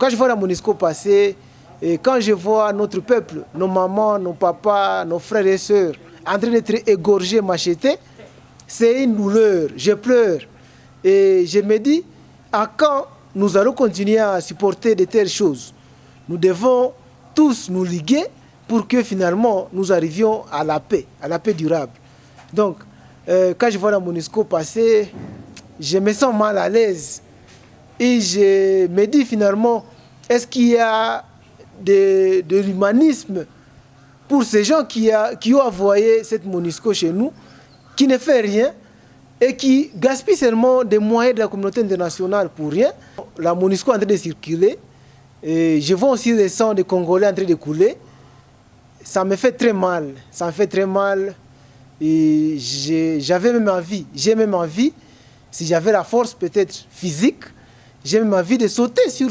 quand je vois la MONUSCO passer, et quand je vois notre peuple, nos mamans, nos papas, nos frères et sœurs, en train d'être égorgés, machetés, c'est une douleur, je pleure. Et je me dis, à quand nous allons continuer à supporter de telles choses? Nous devons tous nous liguer pour que finalement nous arrivions à la paix durable. Donc, quand je vois la MONUSCO passer, je me sens mal à l'aise. Et je me dis finalement, est-ce qu'il y a de l'humanisme pour ces gens qui ont envoyé cette MONUSCO chez nous, qui ne fait rien et qui gaspille seulement des moyens de la communauté internationale pour rien? La MONUSCO est en train de circuler, et je vois aussi le sang des Congolais en train de couler. Ça me fait très mal, ça me fait très mal. Et j'ai même envie, si j'avais la force peut-être physique, j'ai même envie de sauter sur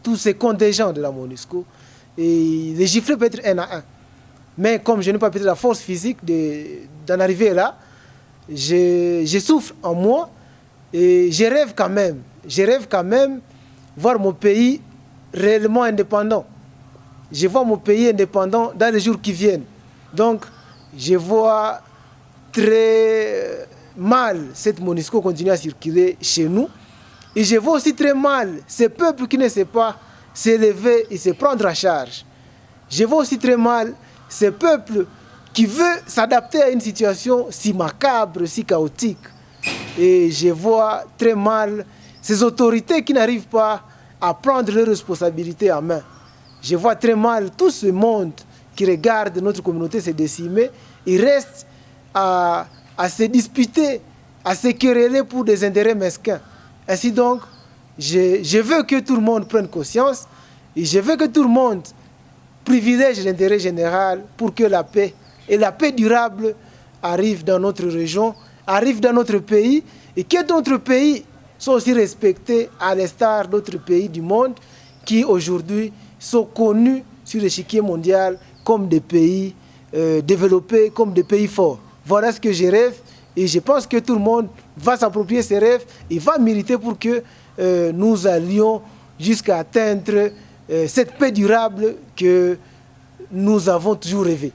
tous ces contingents de la MONUSCO et les gifler peut-être un à un. Mais comme je n'ai pas peut-être la force physique d'en arriver là, je souffre en moi et je rêve quand même voir mon pays réellement indépendant. Je vois mon pays indépendant dans les jours qui viennent. Donc, je vois très mal cette MONUSCO continuer à circuler chez nous. Et je vois aussi très mal ces peuples qui ne savent pas s'élever et se prendre en charge. Je vois aussi très mal ces peuples qui veulent s'adapter à une situation si macabre, si chaotique. Et je vois très mal ces autorités qui n'arrivent pas à prendre leurs responsabilités en main. Je vois très mal tout ce monde qui regarde notre communauté se décimer. Il reste à se disputer, à se quereller pour des intérêts mesquins. Ainsi donc, je veux que tout le monde prenne conscience et je veux que tout le monde privilège l'intérêt général pour que la paix et la paix durable arrivent dans notre région, arrivent dans notre pays et que d'autres pays soient aussi respectés à l'instar d'autres pays du monde qui aujourd'hui sont connus sur l'échiquier mondial comme des pays développés, comme des pays forts. Voilà ce que je rêve et je pense que tout le monde va s'approprier ses rêves et va militer pour que nous allions jusqu'à atteindre cette paix durable que nous avons toujours rêvé.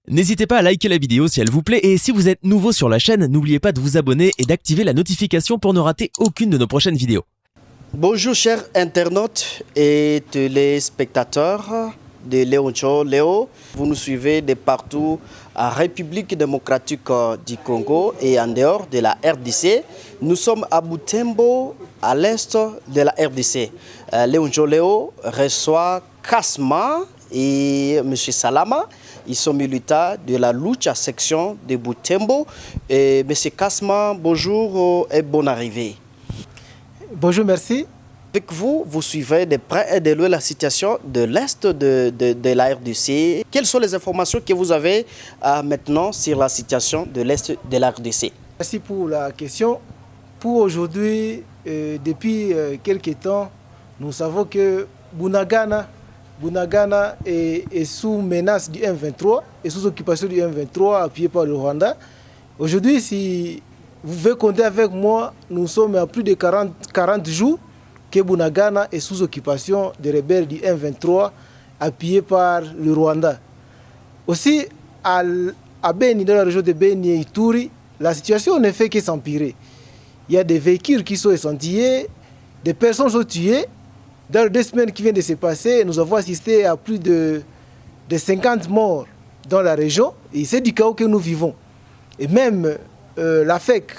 N'hésitez pas à liker la vidéo si elle vous plaît et si vous êtes nouveau sur la chaîne, n'oubliez pas de vous abonner et d'activer la notification pour ne rater aucune de nos prochaines vidéos. Bonjour chers internautes et téléspectateurs de Léoncho Léo. Vous nous suivez de partout en République démocratique du Congo et en dehors de la RDC. Nous sommes à Butembo, à l'est de la RDC. Léoncho Léo reçoit Kasma et M. Salama. Ils sont militants de la Lucha section de Butembo. Et M. Kasma, bonjour et bonne arrivée. Bonjour, merci. Avec vous, vous suivez de près et de loin la situation de l'Est de la RDC. Quelles sont les informations que vous avez maintenant sur la situation de l'Est de la RDC? Merci pour la question. Pour aujourd'hui, depuis quelques temps, nous savons que Bunagana est sous menace du M23 et sous occupation du M23 appuyé par le Rwanda. Aujourd'hui, si vous pouvez compter avec moi, nous sommes à plus de 40 jours que Bunagana est sous occupation des rebelles du M23 appuyés par le Rwanda. Aussi, à Beni, dans la région de Beni et Ituri, la situation ne fait que s'empirer. Il y a des véhicules qui sont échantillés, des personnes sont tuées. Dans les 2 semaines qui viennent de se passer, nous avons assisté à plus de 50 morts dans la région. Et c'est du chaos que nous vivons. Et même la FEC,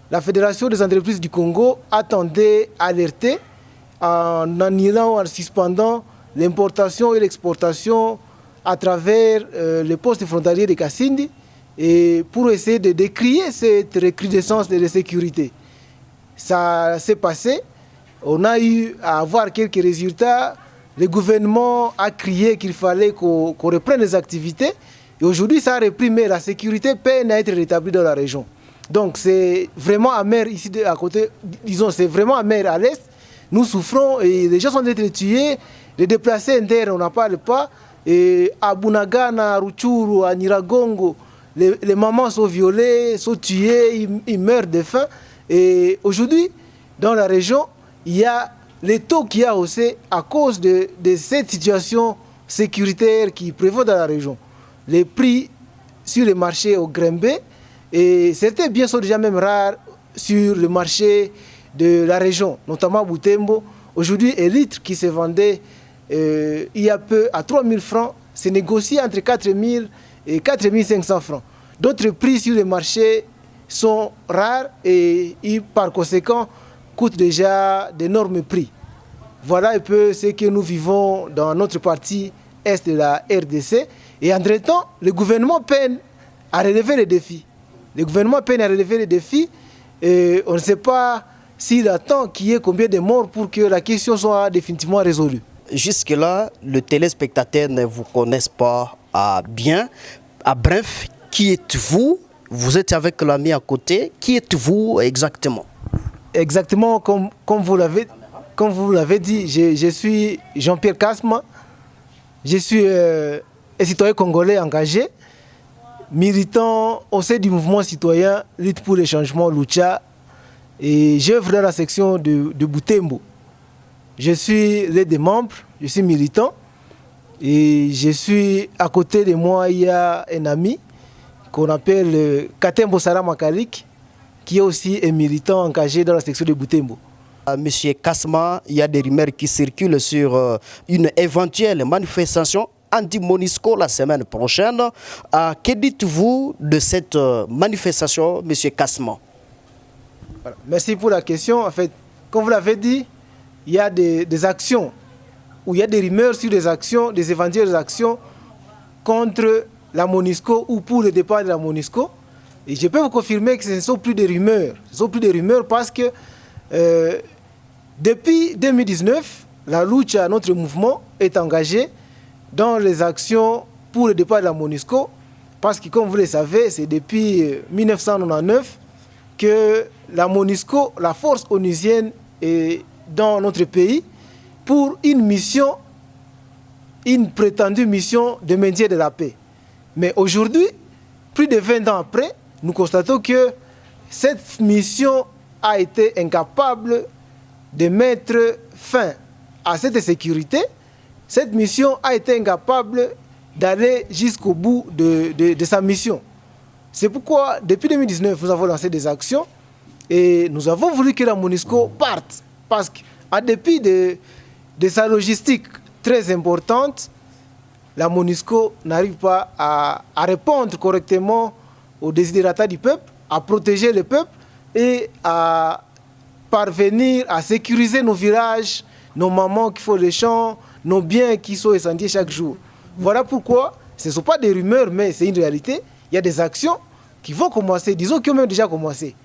la Fédération des entreprises du Congo, attendait alerter en annulant ou en suspendant l'importation et l'exportation à travers les postes frontaliers de Kassindi et pour essayer de décrier cette recrudescence de l'insécurité. Ça s'est passé, on a eu à avoir quelques résultats, le gouvernement a crié qu'il fallait qu'on reprenne les activités et aujourd'hui ça a repris, mais la sécurité peine à être rétablie dans la région. Donc c'est vraiment amer ici à côté, disons c'est vraiment amer à l'est. Nous souffrons et les gens sont tués, les déplacés internes on n'en parle pas. Et à Bunagana, à Rutshuru, à Nyiragongo, les mamans sont violées, sont tuées, ils meurent de faim. Et aujourd'hui, dans la région, il y a les taux qui a haussé à cause de cette situation sécuritaire qui prévaut dans la région. Les prix sur le marché ont grimpé et certains biens sont déjà même rares sur le marché de la région, notamment à Butembo. Aujourd'hui, un litre qui se vendait il y a peu à 3 000 francs, se négocie entre 4 000 et 4 500 francs. D'autres prix sur le marché sont rares et par conséquent coûtent déjà d'énormes prix. Voilà un peu ce que nous vivons dans notre partie est de la RDC. Et entre-temps, le gouvernement peine à relever les défis. Le gouvernement peine à relever les défis et on ne sait pas s'il attend qu'il y ait combien de morts pour que la question soit définitivement résolue. Jusque-là, le téléspectateur ne vous connaisse pas bien. Bref, qui êtes-vous? Vous êtes avec l'ami à côté. Qui êtes-vous exactement? Exactement comme vous l'avez dit, je suis Jean-Pierre Kasma. Je suis un citoyen congolais engagé, militant au sein du mouvement citoyen Lutte pour le changement Lucha. Et j'œuvre dans la section de Butembo. Je suis l'un des membres, je suis militant. Et je suis à côté de moi, il y a un ami qu'on appelle Katembo Sara Makalik, qui est aussi un militant engagé dans la section de Butembo. Monsieur Kasma, il y a des rumeurs qui circulent sur une éventuelle manifestation anti-MONUSCO la semaine prochaine. Que dites-vous de cette manifestation, monsieur Kasma? Voilà. Merci pour la question. En fait, comme vous l'avez dit, il y a des actions, ou il y a des rumeurs sur des actions, des éventuelles actions contre la MONUSCO ou pour le départ de la MONUSCO. Et je peux vous confirmer que ce ne sont plus des rumeurs. Ce ne sont plus des rumeurs parce que depuis 2019, la Lucha, notre mouvement, est engagé dans les actions pour le départ de la MONUSCO. Parce que, comme vous le savez, c'est depuis 1999 que la MONUSCO, la force onusienne, est dans notre pays pour une mission, une prétendue mission de maintien de la paix. Mais aujourd'hui, plus de 20 ans après, nous constatons que cette mission a été incapable de mettre fin à cette sécurité. Cette mission a été incapable d'aller jusqu'au bout de sa mission. C'est pourquoi, depuis 2019, nous avons lancé des actions et nous avons voulu que la MONUSCO parte. Parce qu'en dépit de sa logistique très importante, la MONUSCO n'arrive pas à répondre correctement aux desiderata du peuple, à protéger le peuple et à parvenir à sécuriser nos villages, nos mamans qui font les champs, nos biens qui sont incendiés chaque jour. Voilà pourquoi, ce ne sont pas des rumeurs, mais c'est une réalité. Il y a des actions qui vont commencer, disons qui ont même déjà commencé.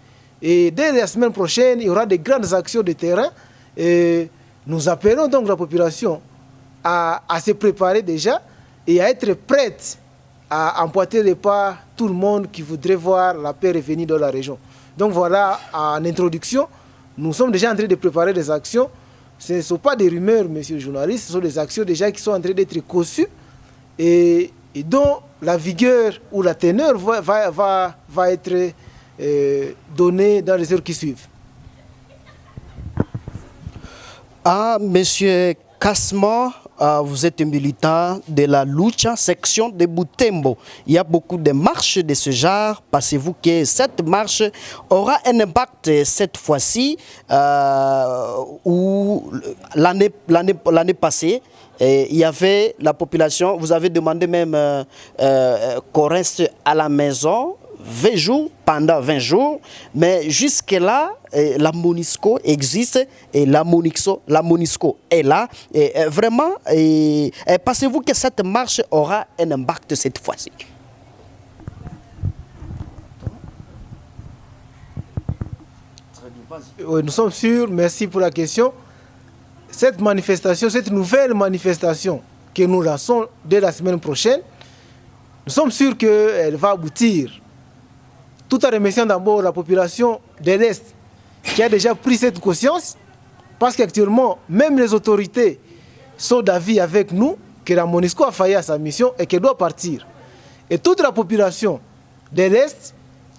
Et dès la semaine prochaine, il y aura des grandes actions de terrain. Et nous appelons donc la population à se préparer déjà et à être prête à emboîter les pas tout le monde qui voudrait voir la paix revenir dans la région. Donc voilà, en introduction, nous sommes déjà en train de préparer des actions. Ce ne sont pas des rumeurs, monsieur le journaliste, ce sont des actions déjà qui sont en train d'être conçues et dont la vigueur ou la teneur va être donnée dans les heures qui suivent. Monsieur Kasma, vous êtes militant de la Lucha section de Butembo. Il y a beaucoup de marches de ce genre. Pensez-vous que cette marche aura un impact cette fois-ci où l'année passée, il y avait la population, vous avez demandé même qu'on reste à la maison 20 jours, pendant 20 jours, mais jusque-là, la MONUSCO existe et la MONUSCO est là. Et vraiment, pensez-vous que cette marche aura un impact cette fois-ci? Oui, nous sommes sûrs, merci pour la question. Cette manifestation, cette nouvelle manifestation que nous lançons dès la semaine prochaine, nous sommes sûrs qu'elle va aboutir. Tout en remerciant d'abord la population de l'Est qui a déjà pris cette conscience, parce qu'actuellement, même les autorités sont d'avis avec nous que la MONUSCO a failli à sa mission et qu'elle doit partir. Et toute la population de l'Est,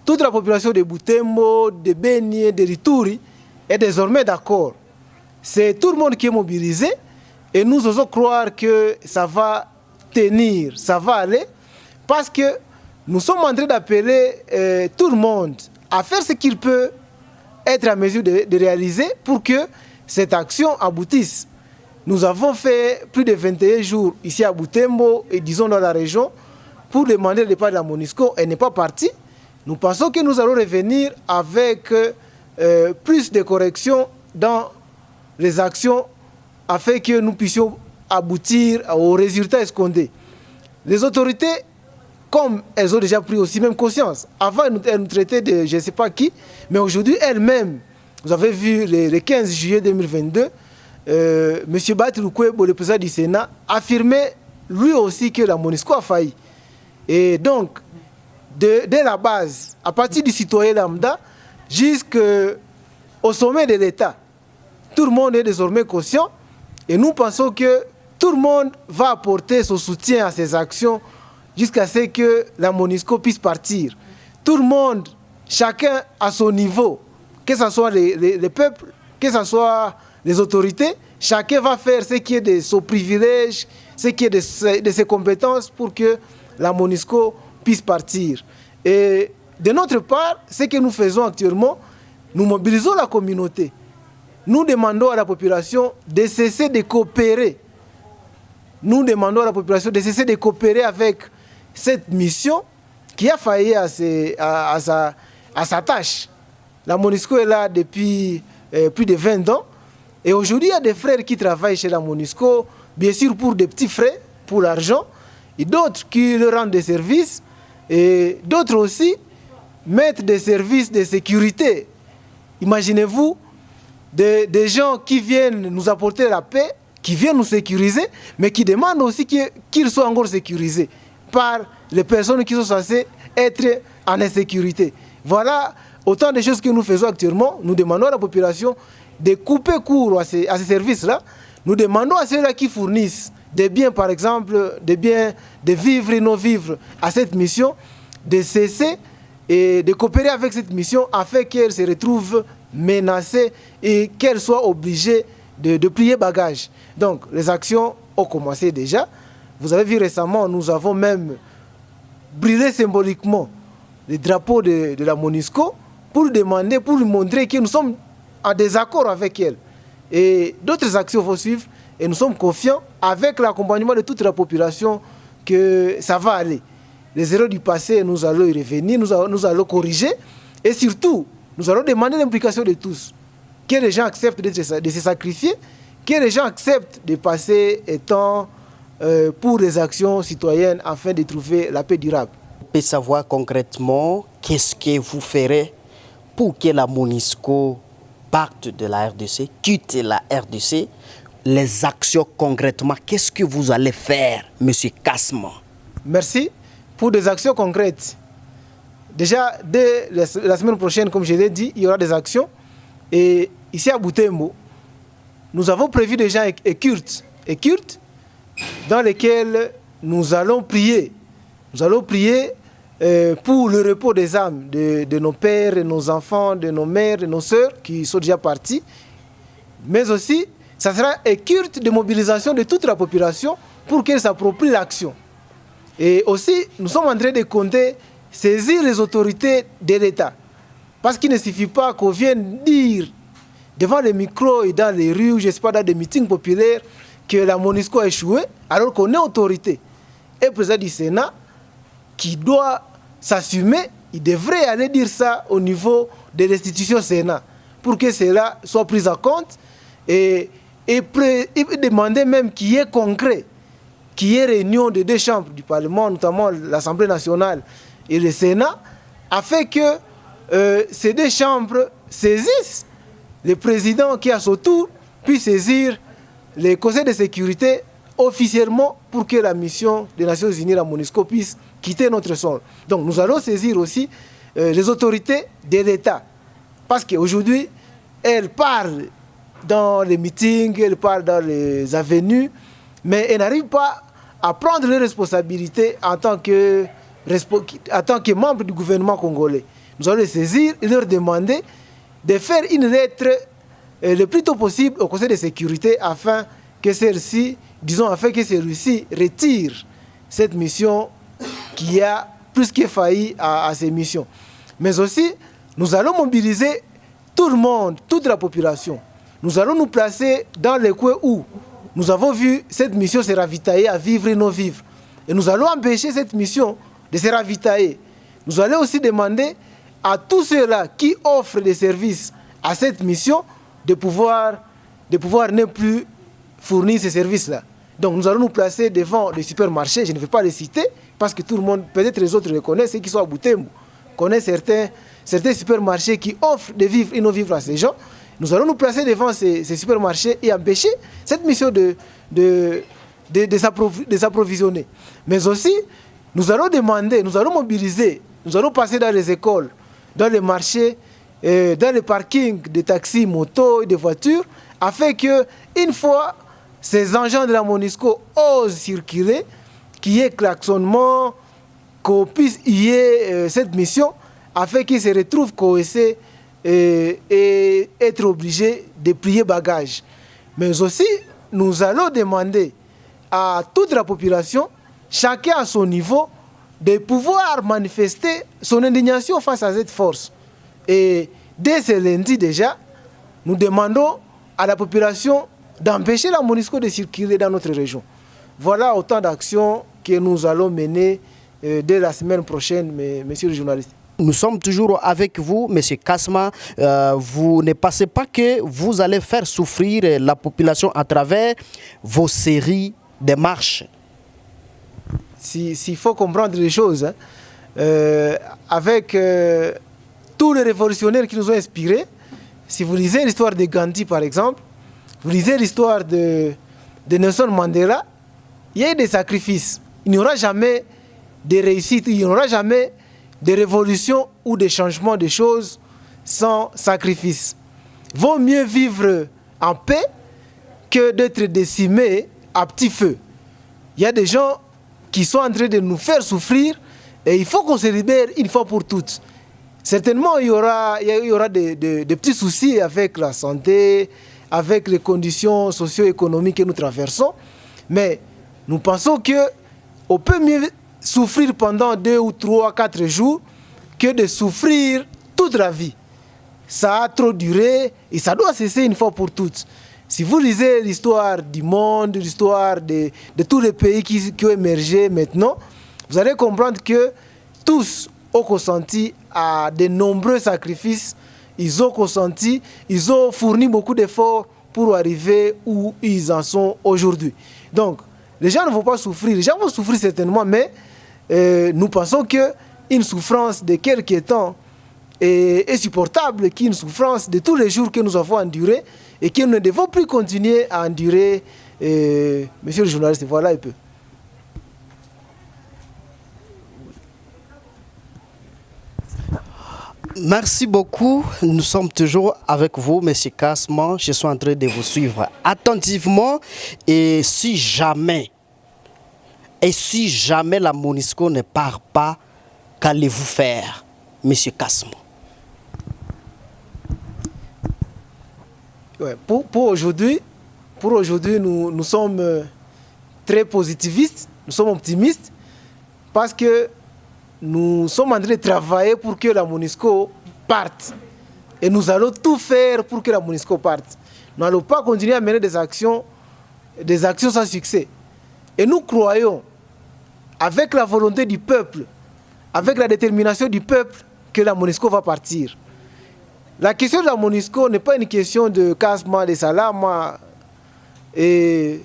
toute la population de Butembo, de Beni, de Rituri est désormais d'accord. C'est tout le monde qui est mobilisé et nous osons croire que ça va tenir, ça va aller, parce que nous sommes en train d'appeler tout le monde à faire ce qu'il peut être à mesure de réaliser pour que cette action aboutisse. Nous avons fait plus de 21 jours ici à Butembo et disons dans la région pour demander le départ de la MONUSCO. Elle n'est pas partie. Nous pensons que nous allons revenir avec plus de corrections dans les actions afin que nous puissions aboutir aux résultats escomptés. Les autorités, comme elles ont déjà pris aussi même conscience, avant elles nous traitaient de je ne sais pas qui, mais aujourd'hui elles-mêmes, vous avez vu le 15 juillet 2022, M. Bati Lukwebo, le président du Sénat, affirmait lui aussi que la MONUSCO a failli. Et donc, dès la base, à partir du citoyen lambda jusqu'au sommet de l'État, tout le monde est désormais conscient et nous pensons que tout le monde va apporter son soutien à ces actions jusqu'à ce que la MONUSCO puisse partir. Tout le monde, chacun à son niveau, que ce soit les peuples, que ce soit les autorités, chacun va faire ce qui est de son privilège, ce qui est de ses compétences pour que la MONUSCO puisse partir. Et de notre part, ce que nous faisons actuellement, nous mobilisons la communauté. Nous demandons à la population de cesser de coopérer. Nous demandons à la population de cesser de coopérer avec cette mission qui a failli à sa tâche. La MONUSCO est là depuis plus de 20 ans. Et aujourd'hui, il y a des frères qui travaillent chez la MONUSCO, bien sûr pour des petits frais, pour l'argent, et d'autres qui leur rendent des services, et d'autres aussi mettent des services de sécurité. Imaginez-vous des gens qui viennent nous apporter la paix, qui viennent nous sécuriser, mais qui demandent aussi qu'ils soient encore sécurisés par les personnes qui sont censées être en insécurité. Voilà autant de choses que nous faisons actuellement. Nous demandons à la population de couper court à ces services-là. Nous demandons à ceux-là qui fournissent des biens, par exemple, des biens de vivre et non-vivre à cette mission, de cesser et de coopérer avec cette mission afin qu'elle se retrouve menacée et qu'elle soit obligée de plier bagage. Donc, les actions ont commencé déjà. Vous avez vu récemment, nous avons même brûlé symboliquement le drapeau de la MONUSCO pour lui demander, pour lui montrer que nous sommes en désaccord avec elle. Et d'autres actions vont suivre et nous sommes confiants avec l'accompagnement de toute la population que ça va aller. Les erreurs du passé, nous allons y revenir, nous allons corriger et surtout, nous allons demander l'implication de tous. Que les gens acceptent de se sacrifier, que les gens acceptent de passer un temps pour des actions citoyennes afin de trouver la paix durable. On peut savoir concrètement qu'est-ce que vous ferez pour que la MONUSCO parte de la RDC, quitte la RDC. Les actions concrètement, qu'est-ce que vous allez faire, M. Kasma? Merci. Pour des actions concrètes, déjà, dès la semaine prochaine, comme je l'ai dit, il y aura des actions. Et ici à Butembo, nous avons prévu déjà un culte dans lequel nous allons prier. Nous allons prier pour le repos des âmes de nos pères, de nos enfants, de nos mères, de nos sœurs qui sont déjà partis. Mais aussi, ça sera un culte de mobilisation de toute la population pour qu'elle s'approprie l'action. Et aussi, nous sommes en train de compter saisir les autorités de l'État. Parce qu'il ne suffit pas qu'on vienne dire devant les micros et dans les rues, je ne sais pas, dans des meetings populaires, que la MONUSCO a échoué, alors qu'on est autorité. Et le président du Sénat, qui doit s'assumer, il devrait aller dire ça au niveau de l'institution Sénat, pour que cela soit pris en compte et demander même qu'il y ait concret, qu'il y ait réunion des deux chambres du Parlement, notamment l'Assemblée nationale et le Sénat, afin que ces deux chambres saisissent le président qui, à son tour, puisse saisir les conseils de sécurité officiellement pour que la mission des Nations Unies, la MONUSCO, puisse quitter notre sol. Donc nous allons saisir aussi les autorités de l'État. Parce qu'aujourd'hui, elles parlent dans les meetings, elles parlent dans les avenues, mais elles n'arrivent pas à prendre les responsabilités en tant que membre du gouvernement congolais. Nous allons les saisir et leur demander de faire une lettre le plus tôt possible au Conseil de sécurité afin que celui-ci retire cette mission qui a plus que failli à ces missions. Mais aussi, nous allons mobiliser tout le monde, toute la population. Nous allons nous placer dans les coins où nous avons vu cette mission se ravitailler à vivre et non vivre. Et nous allons empêcher cette mission de se ravitailler. Nous allons aussi demander à tous ceux-là qui offrent des services à cette mission de pouvoir ne plus fournir ces services-là. Donc nous allons nous placer devant les supermarchés, je ne vais pas les citer, parce que tout le monde, peut-être les autres les connaissent, ceux qui sont à Butembo, connaissent certains supermarchés qui offrent des vivres et non vivres à ces gens. Nous allons nous placer devant ces supermarchés et empêcher cette mission de s'approvisionner. Mais aussi, nous allons demander, nous allons mobiliser, nous allons passer dans les écoles, dans les marchés, dans les parkings de taxis, motos et de voitures, afin que, une fois ces engins de la MONUSCO osent circuler, qu'il y ait klaxonnement, qu'on puisse y ait cette mission, afin qu'ils se retrouvent coincés et être obligés de plier bagages. Mais aussi, nous allons demander à toute la population, chacun à son niveau, de pouvoir manifester son indignation face à cette force. Et dès ce lundi déjà, nous demandons à la population d'empêcher la MONUSCO de circuler dans notre région. Voilà autant d'actions que nous allons mener dès la semaine prochaine, messieurs les journalistes. Nous sommes toujours avec vous, M. Kasma. Vous ne pensez pas que vous allez faire souffrir la population à travers vos séries de marches? S'il faut comprendre les choses, avec tous les révolutionnaires qui nous ont inspirés, si vous lisez l'histoire de Gandhi par exemple, vous lisez l'histoire de Nelson Mandela, il y a eu des sacrifices. Il n'y aura jamais de réussite, il n'y aura jamais de révolution ou de changement de choses sans sacrifice. Vaut mieux vivre en paix que d'être décimé à petit feu. Il y a des gens qui sont en train de nous faire souffrir et il faut qu'on se libère une fois pour toutes. Certainement, il y aura des petits soucis avec la santé, avec les conditions socio-économiques que nous traversons, mais nous pensons qu'on peut mieux souffrir pendant 2 ou 3, 4 jours que de souffrir toute la vie. Ça a trop duré et ça doit cesser une fois pour toutes. Si vous lisez l'histoire du monde, l'histoire de tous les pays qui ont émergé maintenant, vous allez comprendre que tous ont consenti à de nombreux sacrifices. Ils ont consenti, ils ont fourni beaucoup d'efforts pour arriver où ils en sont aujourd'hui. Donc, les gens ne vont pas souffrir. Les gens vont souffrir certainement, mais nous pensons qu'une souffrance de quelques temps est supportable qu'une souffrance de tous les jours que nous avons enduré et que nous ne devons plus continuer à endurer. Monsieur le journaliste, voilà un peu. Merci beaucoup. Nous sommes toujours avec vous, M. Kasma. Je suis en train de vous suivre attentivement. Et si jamais la MONUSCO ne part pas, qu'allez-vous faire, M. Kasma? Ouais, pour aujourd'hui, nous sommes très positivistes, nous sommes optimistes, parce que nous sommes en train de travailler pour que la MONUSCO parte. Et nous allons tout faire pour que la MONUSCO parte. Nous n'allons pas continuer à mener des actions sans succès. Et nous croyons, avec la volonté du peuple, avec la détermination du peuple, que la MONUSCO va partir. La question de la MONUSCO n'est pas une question de Kasma, de Salama, et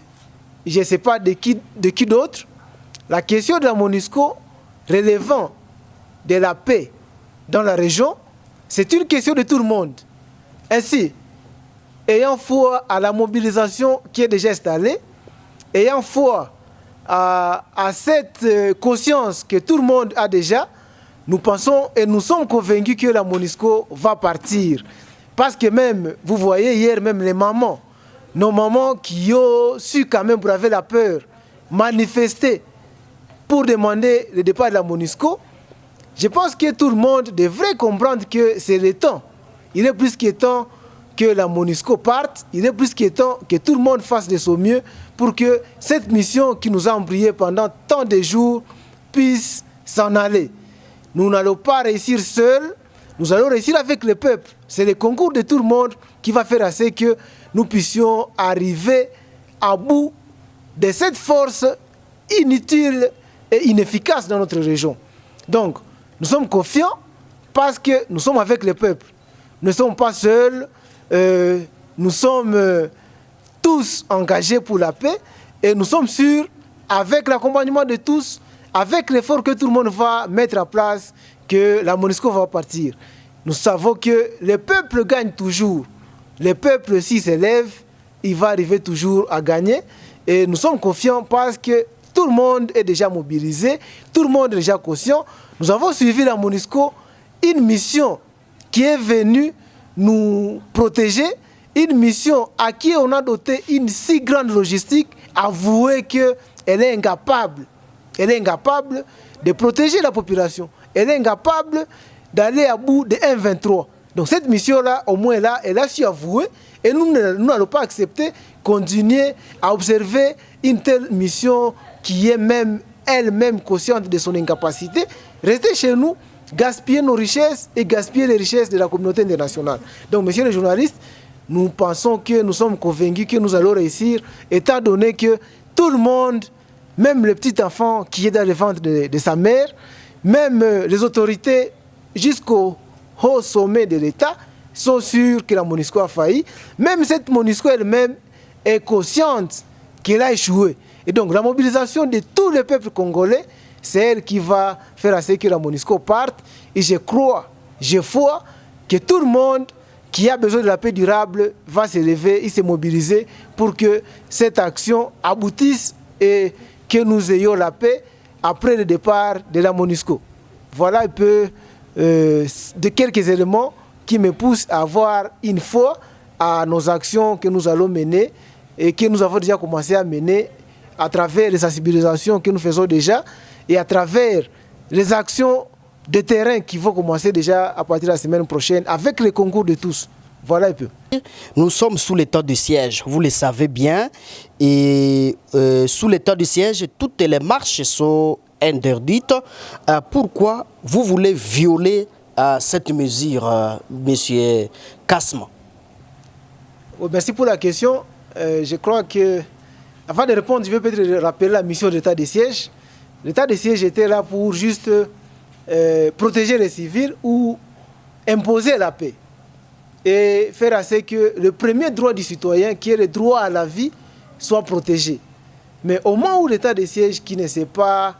je ne sais pas de qui d'autre. La question de la MONUSCO relevant de la paix dans la région, c'est une question de tout le monde. Ainsi, ayant foi à la mobilisation qui est déjà installée, ayant foi à cette conscience que tout le monde a déjà, nous pensons et nous sommes convaincus que la MONUSCO va partir. Parce que même, vous voyez hier, même les mamans, nos mamans qui ont su quand même braver la peur, manifester pour demander le départ de la MONUSCO, je pense que tout le monde devrait comprendre que c'est le temps. Il est plus que temps que la MONUSCO parte, il est plus que temps que tout le monde fasse de son mieux pour que cette mission qui nous a embrayés pendant tant de jours puisse s'en aller. Nous n'allons pas réussir seuls, nous allons réussir avec le peuple. C'est le concours de tout le monde qui va faire assez que nous puissions arriver à bout de cette force inutile et inefficace dans notre région. Donc, nous sommes confiants parce que nous sommes avec le peuple. Nous ne sommes pas seuls, nous sommes tous engagés pour la paix et nous sommes sûrs, avec l'accompagnement de tous, avec l'effort que tout le monde va mettre en place, que la MONUSCO va partir. Nous savons que le peuple gagne toujours. Le peuple, s'il s'élève, il va arriver toujours à gagner. Et nous sommes confiants parce que tout le monde est déjà mobilisé, tout le monde est déjà conscient. Nous avons suivi la MONUSCO, une mission qui est venue nous protéger, une mission à qui on a doté une si grande logistique, avouer qu'elle est incapable. Elle est incapable de protéger la population. Elle est incapable d'aller à bout de 1,23. Donc cette mission-là, au moins là, elle a su avouer. Et nous n'allons pas accepter, continuer à observer une telle mission qui est même elle-même consciente de son incapacité. Rester chez nous, gaspiller nos richesses et gaspiller les richesses de la communauté internationale. Donc, messieurs les journalistes, nous pensons que nous sommes convaincus que nous allons réussir, étant donné que tout le monde, même le petit enfant qui est dans le ventre de sa mère, même les autorités jusqu'au haut sommet de l'État sont sûrs que la MONUSCO a failli. Même cette MONUSCO elle-même est consciente qu'elle a échoué. Et donc la mobilisation de tout le peuple congolais, c'est elle qui va faire à ce que la MONUSCO parte. Et je crois, je foi que tout le monde qui a besoin de la paix durable va se lever et se mobiliser pour que cette action aboutisse et que nous ayons la paix après le départ de la MONUSCO. Voilà un peu de quelques éléments qui me poussent à avoir une foi à nos actions que nous allons mener et que nous avons déjà commencé à mener à travers les sensibilisations que nous faisons déjà et à travers les actions de terrain qui vont commencer déjà à partir de la semaine prochaine avec le concours de tous. Voilà un peu. Nous sommes sous l'état de siège, vous le savez bien, et sous l'état de siège, toutes les marches sont interdites. Pourquoi vous voulez violer cette mesure, monsieur Kasma? Merci pour la question. Je crois que, avant de répondre, je vais peut-être rappeler la mission de l'état de siège. L'état de siège était là pour juste protéger les civils ou imposer la paix et faire en sorte que le premier droit du citoyen, qui est le droit à la vie, soit protégé. Mais au moment où l'état de siège, qui ne s'est pas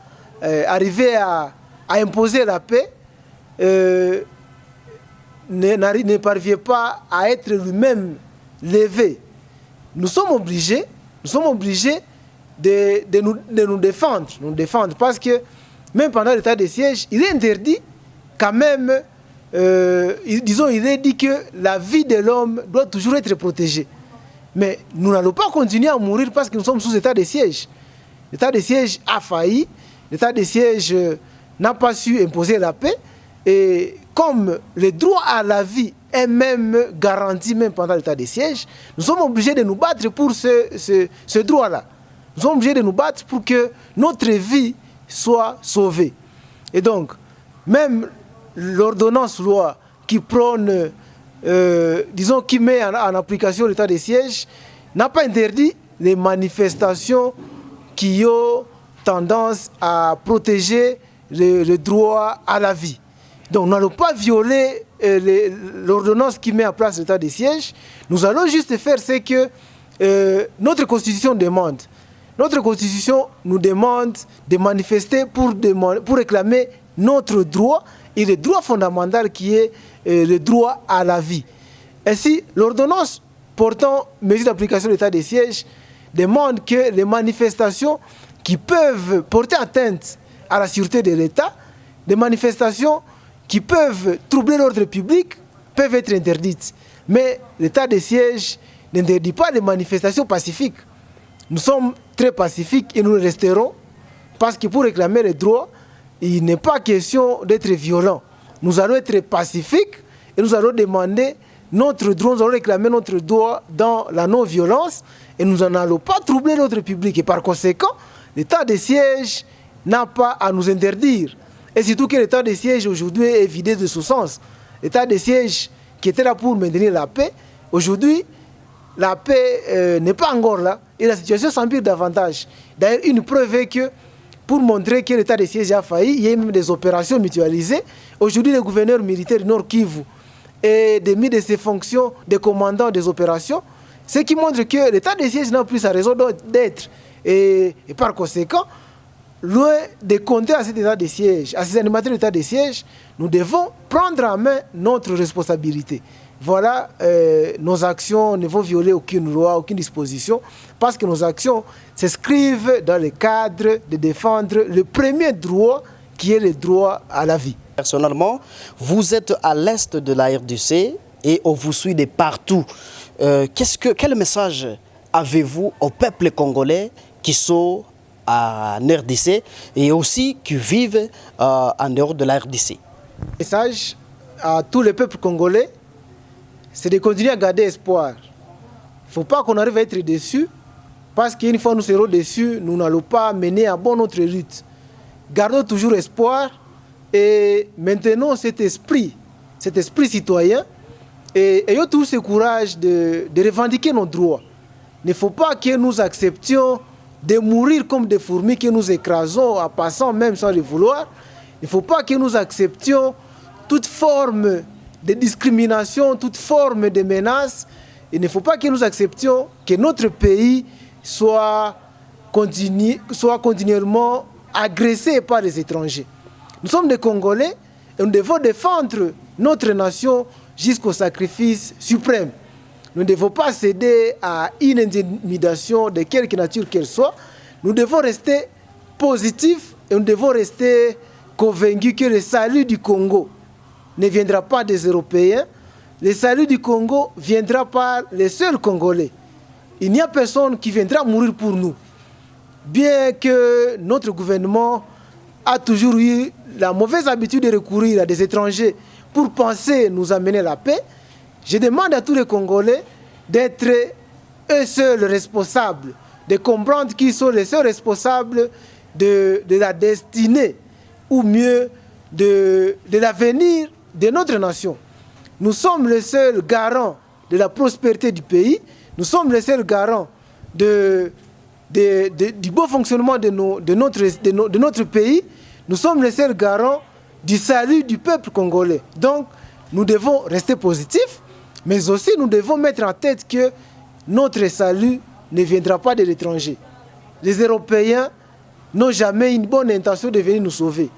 arrivé à imposer la paix, ne parvient pas à être lui-même levé, nous sommes obligés de nous défendre, parce que même pendant l'état de siège, il est interdit quand même, il est dit que la vie de l'homme doit toujours être protégée. Mais nous n'allons pas continuer à mourir parce que nous sommes sous état de siège. L'état de siège a failli, l'état de siège n'a pas su imposer la paix, et comme le droit à la vie est même garanti même pendant l'état de siège, nous sommes obligés de nous battre pour ce droit-là. Nous sommes obligés de nous battre pour que notre vie soit sauvée. Et donc, même l'ordonnance loi qui prône, qui met en application l'état de siège, n'a pas interdit les manifestations qui ont tendance à protéger le droit à la vie. Donc, nous n'allons pas violer l'ordonnance qui met en place l'état de siège. Nous allons juste faire ce que notre Constitution demande. Notre Constitution nous demande de manifester pour réclamer notre droit et le droit fondamental qui est le droit à la vie. Ainsi, l'ordonnance portant mesures d'application de l'état de siège demande que les manifestations qui peuvent porter atteinte à la sûreté de l'État, des manifestations qui peuvent troubler l'ordre public, peuvent être interdites. Mais l'état de siège n'interdit pas les manifestations pacifiques. Nous sommes très pacifiques et nous le resterons parce que pour réclamer les droits, il n'est pas question d'être violent. Nous allons être pacifiques et nous allons demander notre droit, nous allons réclamer notre droit dans la non-violence et nous n'allons pas troubler notre public. Et par conséquent, l'état de siège n'a pas à nous interdire. Et surtout que l'état de siège aujourd'hui est vidé de son sens. L'état de siège qui était là pour maintenir la paix, aujourd'hui, la paix n'est pas encore là et la situation s'empire davantage. D'ailleurs, une preuve est que pour montrer que l'état de siège a failli, il y a eu même des opérations mutualisées. Aujourd'hui, le gouverneur militaire du Nord Kivu est démis de ses fonctions de commandant des opérations, ce qui montre que l'état de siège n'a plus sa raison d'être. Et par conséquent, loin de compter à cet état de siège, à ces animateurs d'état de siège, nous devons prendre en main notre responsabilité. Voilà, nos actions ne vont violer aucune loi, aucune disposition, parce que nos actions s'inscrivent dans le cadre de défendre le premier droit qui est le droit à la vie. Personnellement, vous êtes à l'est de la RDC et on vous suit de partout. Quel message avez-vous au peuple congolais qui sont en RDC et aussi qui vivent en dehors de la RDC? Message à tous les peuples congolais, c'est de continuer à garder espoir. Il ne faut pas qu'on arrive à être déçus, parce qu'une fois nous serons déçus, nous n'allons pas mener à bon notre lutte. Gardons toujours espoir et maintenons cet esprit citoyen et ayons tous ce courage de revendiquer nos droits. Il ne faut pas que nous acceptions de mourir comme des fourmis que nous écrasons en passant même sans le vouloir. Il ne faut pas que nous acceptions toute forme de discrimination, toute forme de menace. Il ne faut pas que nous acceptions que notre pays soit continuellement agressé par les étrangers. Nous sommes des Congolais et nous devons défendre notre nation jusqu'au sacrifice suprême. Nous ne devons pas céder à une intimidation de quelque nature qu'elle soit. Nous devons rester positifs et nous devons rester convaincus que le salut du Congo ne viendra pas des Européens. Le salut du Congo viendra par les seuls Congolais. Il n'y a personne qui viendra mourir pour nous. Bien que notre gouvernement a toujours eu la mauvaise habitude de recourir à des étrangers pour penser nous amener la paix, je demande à tous les Congolais d'être eux seuls responsables, de comprendre qu'ils sont les seuls responsables de la destinée, ou mieux de l'avenir de notre nation. Nous sommes les seuls garants de la prospérité du pays, nous sommes les seuls garants du bon fonctionnement de notre pays, nous sommes les seuls garants du salut du peuple congolais. Donc, nous devons rester positifs, mais aussi nous devons mettre en tête que notre salut ne viendra pas de l'étranger. Les Européens n'ont jamais une bonne intention de venir nous sauver.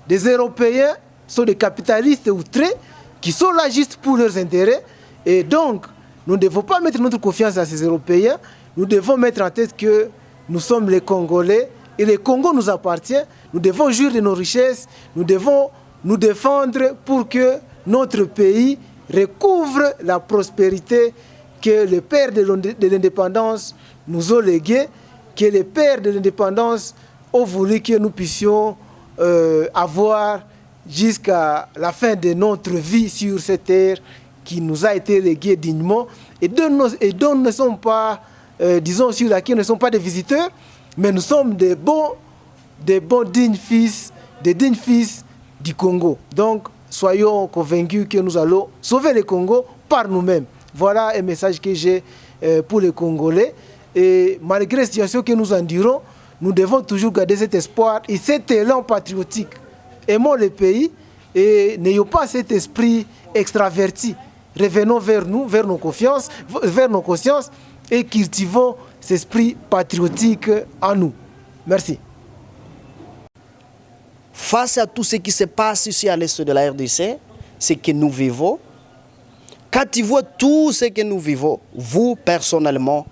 Les Européens sont des capitalistes outrés qui sont là juste pour leurs intérêts. Et donc, nous ne devons pas mettre notre confiance à ces Européens. Nous devons mettre en tête que nous sommes les Congolais et le Congo nous appartient. Nous devons jouir de nos richesses. Nous devons nous défendre pour que notre pays recouvre la prospérité que les pères de l'indépendance nous ont léguée, que les pères de l'indépendance ont voulu que nous puissions avoir jusqu'à la fin de notre vie sur cette terre qui nous a été léguée dignement et dont nous ne sommes pas, disons, sur laquelle nous ne sommes pas des visiteurs, mais nous sommes des bons dignes fils du Congo. Donc, soyons convaincus que nous allons sauver le Congo par nous-mêmes. Voilà un message que j'ai pour les Congolais. Et malgré les situations que nous endurons, nous devons toujours garder cet espoir et cet élan patriotique. Aimons le pays et n'ayons pas cet esprit extraverti. Revenons vers nous, vers nos consciences et cultivons cet esprit patriotique en nous. Merci. Face à tout ce qui se passe ici à l'est de la RDC, ce que nous vivons, quand tu vois tout ce que nous vivons, vous personnellement,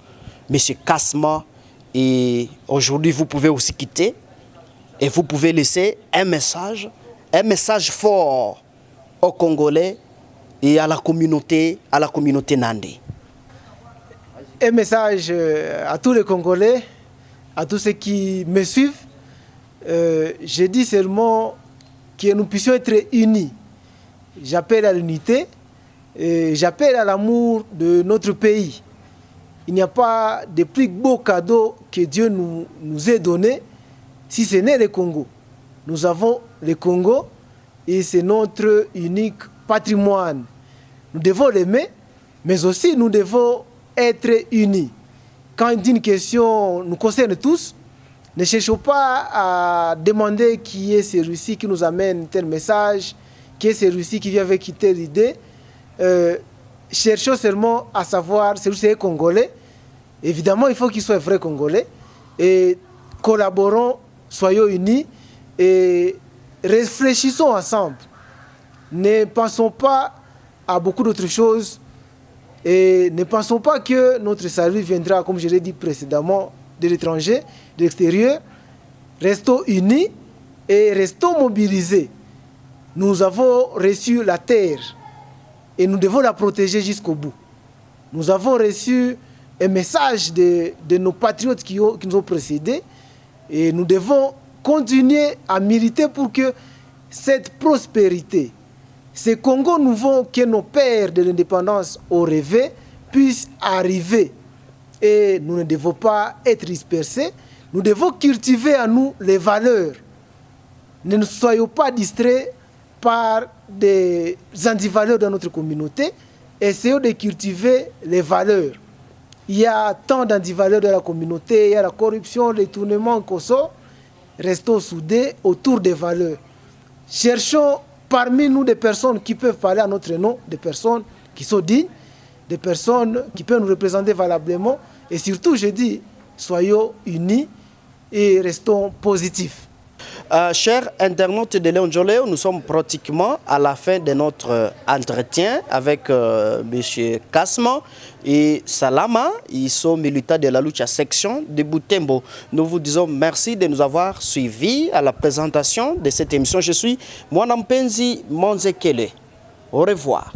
M. Kasma, et aujourd'hui vous pouvez aussi quitter et vous pouvez laisser un message fort aux Congolais et à la communauté Nandé. Un message à tous les Congolais, à tous ceux qui me suivent. Je dis seulement que nous puissions être unis. J'appelle à l'unité, j'appelle à l'amour de notre pays. Il n'y a pas de plus beau cadeau que Dieu nous ait donné si ce n'est le Congo. Nous avons le Congo et c'est notre unique patrimoine. Nous devons l'aimer, mais aussi nous devons être unis. Quand une question nous concerne tous, ne cherchons pas à demander qui est celui-ci qui nous amène tel message, qui est celui-ci qui vient avec telle idée. Cherchons seulement à savoir celui-ci est congolais. Évidemment, il faut qu'il soit vrai congolais. Et collaborons, soyons unis et réfléchissons ensemble. Ne pensons pas à beaucoup d'autres choses et ne pensons pas que notre salut viendra, comme je l'ai dit précédemment, de l'étranger, de l'extérieur. Restons unis et restons mobilisés. Nous avons reçu la terre et nous devons la protéger jusqu'au bout. Nous avons reçu un message de nos patriotes qui nous ont précédés et nous devons continuer à militer pour que cette prospérité, ce Congo nouveau que nos pères de l'indépendance ont rêvé, puisse arriver. Et nous ne devons pas être dispersés, nous devons cultiver en nous les valeurs. Ne soyons pas distraits par des antivaleurs dans notre communauté, essayons de cultiver les valeurs. Il y a tant d'antivaleurs dans la communauté, il y a la corruption, les tournements en Koso. Restons soudés autour des valeurs. Cherchons parmi nous des personnes qui peuvent parler à notre nom, des personnes qui sont dignes, des personnes qui peuvent nous représenter valablement. Et surtout, je dis, soyons unis et restons positifs. Chers internautes de Léon Njoleo, nous sommes pratiquement à la fin de notre entretien avec M. Kasman et Salama. Ils sont militants de la lucha section de Butembo. Nous vous disons merci de nous avoir suivis à la présentation de cette émission. Je suis Mwanampenzi Monzekele. Au revoir.